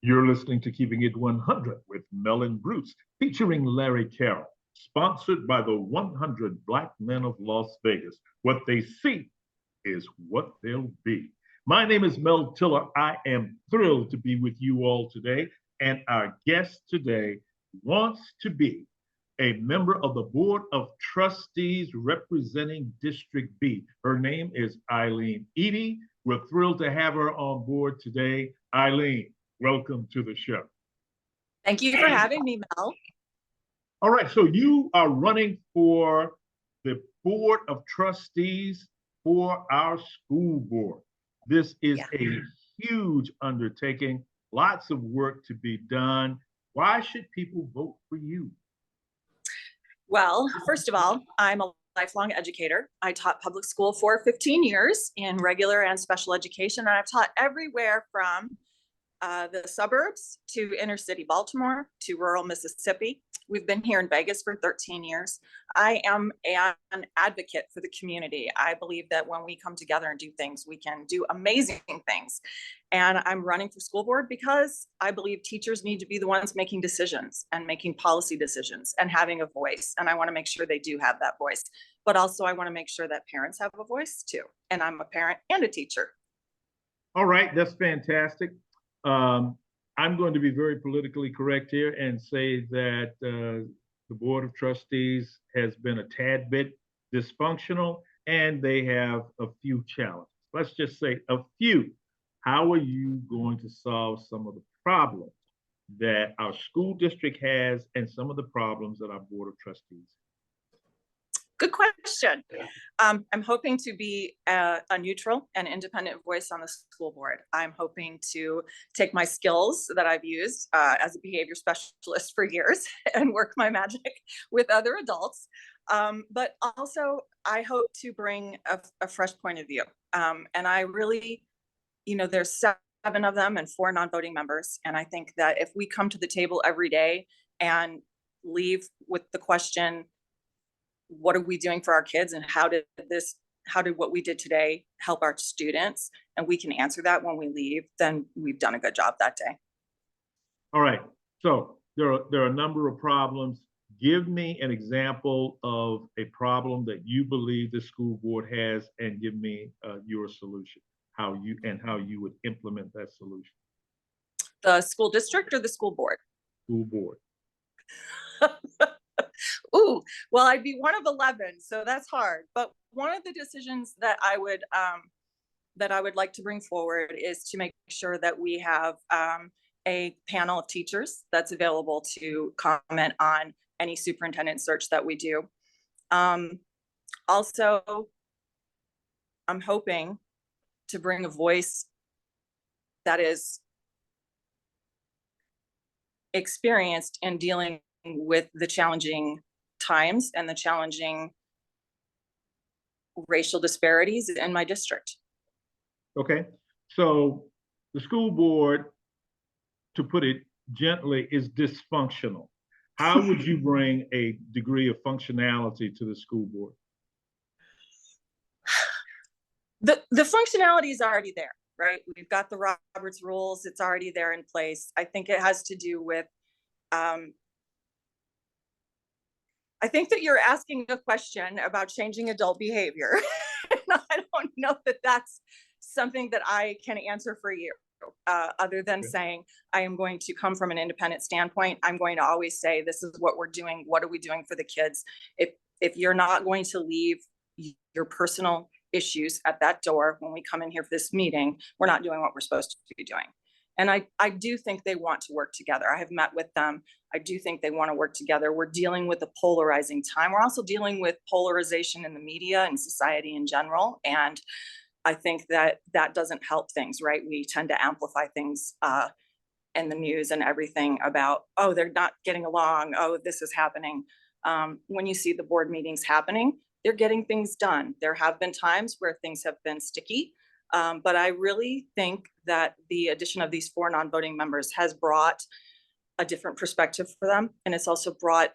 You're listening to Keeping It 100 with Mel and Bruce, featuring Larry Carroll, sponsored by the 100 Black Men of Las Vegas. What they see is what they'll be. My name is Mel Tillar. I am thrilled to be with you all today. And our guest today wants to be a member of the Board of Trustees representing District B. Her name is Eileen Eady. We're thrilled to have her on board today. Eileen, welcome to the show. Thank you for having me, Mel. All right, so you are running for the Board of Trustees for our school board. This is a huge undertaking, lots of work to be done. Why should people vote for you? Well, first of all, I'm a lifelong educator. I taught public school for 15 years in regular and special education, and I've taught everywhere from the suburbs to inner city Baltimore to rural Mississippi. We've been here in Vegas for 13 years. I am an advocate for the community. I believe that when we come together and do things, we can do amazing things. And I'm running for school board because I believe teachers need to be the ones making decisions and making policy decisions and having a voice. And I want to make sure they do have that voice. But also I want to make sure that parents have a voice too. And I'm a parent and a teacher. All right, that's fantastic. I'm going to be very politically correct here and say that the Board of Trustees has been a tad bit dysfunctional and they have a few challenges. Let's just say a few. How are you going to solve some of the problems that our school district has and some of the problems that our Board of Trustees have? Good question. I'm hoping to be a neutral and independent voice on the school board. I'm hoping to take my skills that I've used as a behavior specialist for years and work my magic with other adults. But also, I hope to bring a fresh point of view. And I really, there's 7 of them and 4 non-voting members. And I think that if we come to the table every day and leave with the question, what are we doing for our kids and how did what we did today help our students, and we can answer that when we leave, then we've done a good job that day. All right, so there are a number of problems. Give me an example of a problem that you believe the school board has and give me your solution, how you would implement that solution. The school district or the school board? School board. Ooh, well, I'd be one of 11, so that's hard. But one of the decisions that I would like to bring forward is to make sure that we have a panel of teachers that's available to comment on any superintendent search that we do. Also, I'm hoping to bring a voice that is experienced in dealing with the challenging times and the challenging racial disparities in my district. Okay, so the school board, to put it gently, is dysfunctional. How would you bring a degree of functionality to the school board? The functionality is already there, right? We've got the Roberts rules, it's already there in place. I think it has to do with I think that you're asking a question about changing adult behavior. And I don't know that that's something that I can answer for you, other than saying, I am going to come from an independent standpoint. I'm going to always say, this is what we're doing. What are we doing for the kids? If you're not going to leave your personal issues at that door when we come in here for this meeting, we're not doing what we're supposed to be doing. And I do think they want to work together. I have met with them. I do think they want to work together. We're dealing with a polarizing time. We're also dealing with polarization in the media and society in general. And I think that doesn't help things, right? We tend to amplify things in the news and everything about, oh, they're not getting along. Oh, this is happening. When you see the board meetings happening, they're getting things done. There have been times where things have been sticky. But I really think that the addition of these 4 non-voting members has brought a different perspective for them. And it's also brought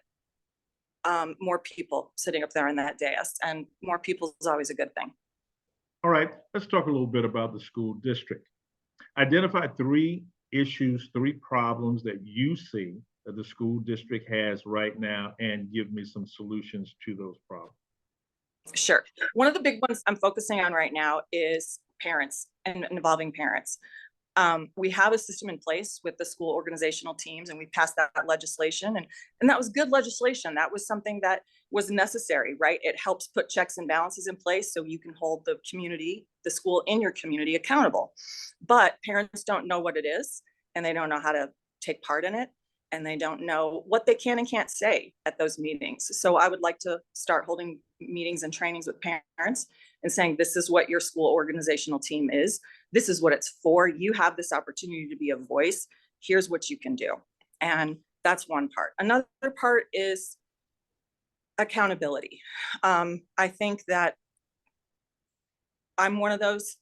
more people sitting up there in that dais, and more people is always a good thing. All right, let's talk a little bit about the school district. Identify 3 issues, 3 problems that you see that the school district has right now, and give me some solutions to those problems. Sure. One of the big ones I'm focusing on right now is parents and involving parents. We have a system in place with the school organizational teams, and we passed that legislation, and that was good legislation. That was something that was necessary, right? It helps put checks and balances in place so you can hold the community, the school in your community accountable. But parents don't know what it is, and they don't know how to take part in it, and they don't know what they can and can't say at those meetings. So I would like to start holding meetings and trainings with parents and saying, this is what your school organizational team is. This is what it's for. You have this opportunity to be a voice. Here's what you can do. And that's one part. Another part is accountability. I think that I'm one of those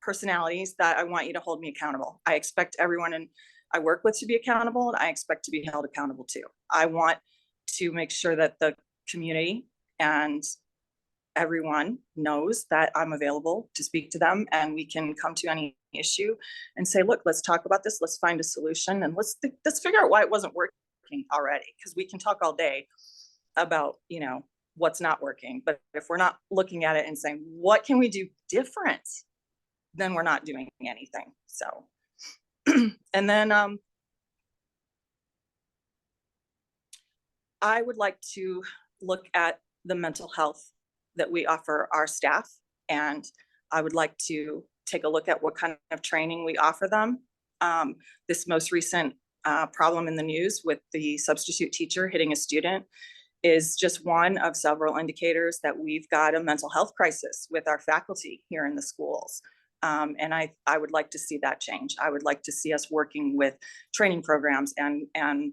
personalities that I want you to hold me accountable. I expect everyone I work with to be accountable, and I expect to be held accountable too. I want to make sure that the community and everyone knows that I'm available to speak to them, and we can come to any issue and say, look, let's talk about this. Let's find a solution, and let's figure out why it wasn't working already. Because we can talk all day about, what's not working. But if we're not looking at it and saying, what can we do different? Then we're not doing anything. So, and then I would like to look at the mental health that we offer our staff. And I would like to take a look at what kind of training we offer them. This most recent problem in the news with the substitute teacher hitting a student is just one of several indicators that we've got a mental health crisis with our faculty here in the schools. And I would like to see that change. I would like to see us working with training programs and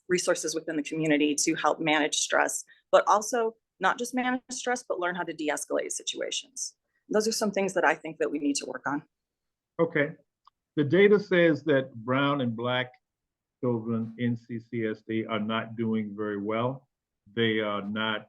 resources within the community to help manage stress, but also not just manage stress, but learn how to de-escalate situations. Those are some things that I think that we need to work on. Okay. The data says that brown and Black children in CCSD are not doing very well. They are not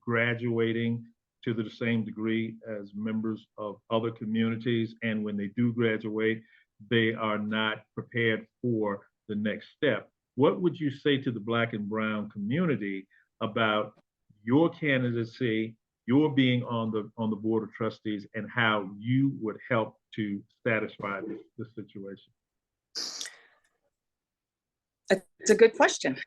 graduating to the same degree as members of other communities. And when they do graduate, they are not prepared for the next step. What would you say to the Black and brown community about your candidacy, your being on the Board of Trustees, and how you would help to satisfy this situation? It's a good question.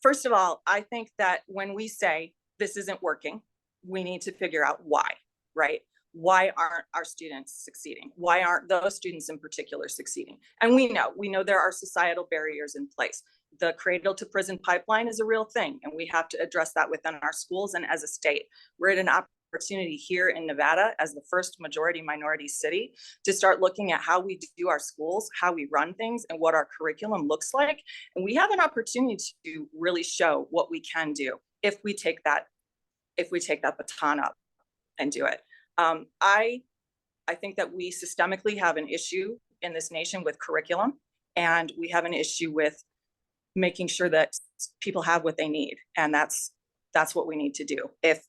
First of all, I think that when we say this isn't working, we need to figure out why, right? Why aren't our students succeeding? Why aren't those students in particular succeeding? And we know there are societal barriers in place. The cradle to prison pipeline is a real thing, and we have to address that within our schools and as a state. We're at an opportunity here in Nevada as the first majority minority city to start looking at how we do our schools, how we run things, and what our curriculum looks like. And we have an opportunity to really show what we can do if we take that baton up and do it. I think that we systemically have an issue in this nation with curriculum, and we have an issue with making sure that people have what they need. And that's what we need to do. If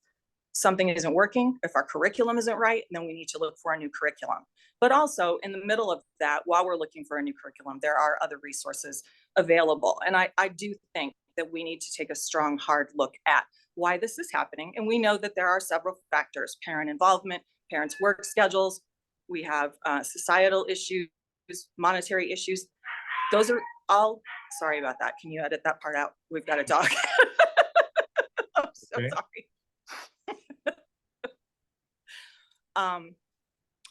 something isn't working, if our curriculum isn't right, then we need to look for a new curriculum. But also in the middle of that, while we're looking for a new curriculum, there are other resources available. And I do think that we need to take a strong, hard look at why this is happening. And we know that there are several factors: parent involvement, parents' work schedules, we have societal issues, monetary issues. Those are all, sorry about that. Can you edit that part out? We've got a dog. I'm so sorry.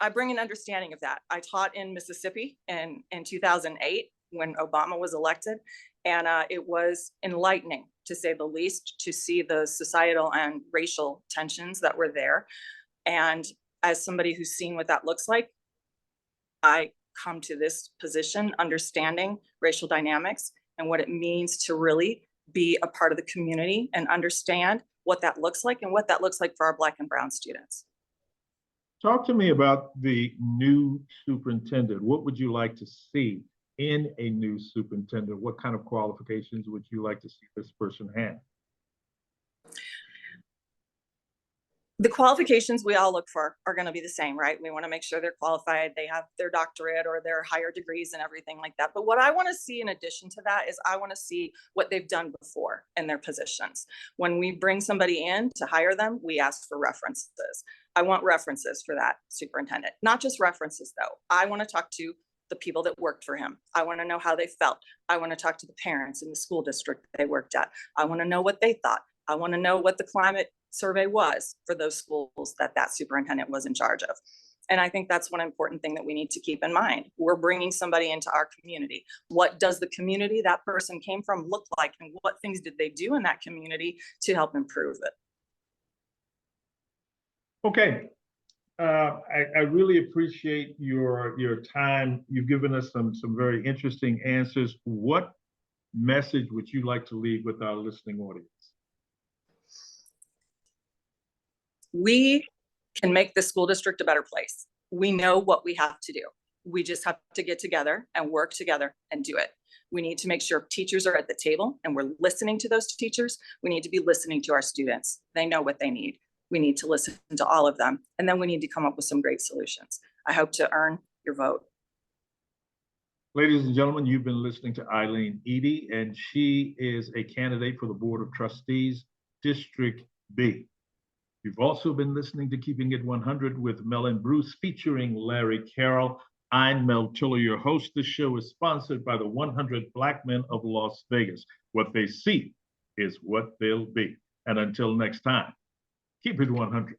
I bring an understanding of that. I taught in Mississippi in 2008 when Obama was elected, and it was enlightening, to say the least, to see the societal and racial tensions that were there. And as somebody who's seen what that looks like, I come to this position understanding racial dynamics and what it means to really be a part of the community and understand what that looks like and what that looks like for our Black and brown students. Talk to me about the new superintendent. What would you like to see in a new superintendent? What kind of qualifications would you like to see this person have? The qualifications we all look for are going to be the same, right? We want to make sure they're qualified, they have their doctorate or their higher degrees and everything like that. But what I want to see in addition to that is I want to see what they've done before in their positions. When we bring somebody in to hire them, we ask for references. I want references for that superintendent, not just references though. I want to talk to the people that worked for him. I want to know how they felt. I want to talk to the parents in the school district they worked at. I want to know what they thought. I want to know what the climate survey was for those schools that that superintendent was in charge of. And I think that's one important thing that we need to keep in mind. We're bringing somebody into our community. What does the community that person came from look like, and what things did they do in that community to help improve it? Okay. I really appreciate your time. You've given us some very interesting answers. What message would you like to leave with our listening audience? We can make the school district a better place. We know what we have to do. We just have to get together and work together and do it. We need to make sure teachers are at the table and we're listening to those teachers. We need to be listening to our students. They know what they need. We need to listen to all of them. And then we need to come up with some great solutions. I hope to earn your vote. Ladies and gentlemen, you've been listening to Eileen Eady, and she is a candidate for the Board of Trustees, District B. You've also been listening to Keeping It 100 with Mel and Bruce, featuring Larry Carroll. I'm Mel Tillar, your host. This show is sponsored by the 100 Black Men of Las Vegas. What they see is what they'll be. And until next time, keep it 100.